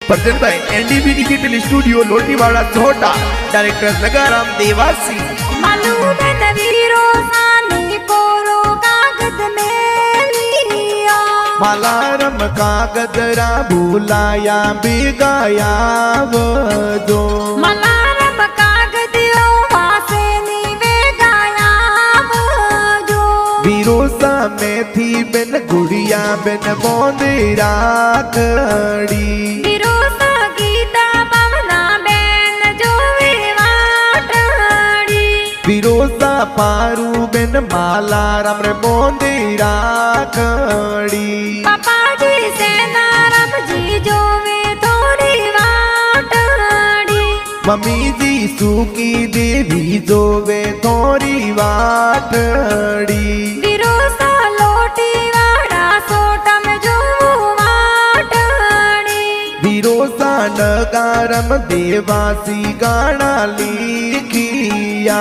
Present by NDB digital studio Lotiwada छोटा director Nagaram Dewasi मालूम है नवीरो सानी कोरो कागज में लिया मलारम कागजरा भूलाया बिगाया जो मलारम कागदियो वासे नीवे गाया जो विरोसा में थी बिन गुड़िया बिन बोंदेरा कड़ी विरोसा गीता बमना बेन जो विवाटड़ी विरोसा पारू बिन माला रम बोंदेरा कड़ी पापा जी से नारम जी जो वे थोड़ी वाटड़ी मम्मी जी सूकी देवी जो वे थोड़ी वाटड़ी विरोसा लोटी वाड़ा सोटम जो वाटड़ी विरोसा नगारम देवासी गाना लिखिया।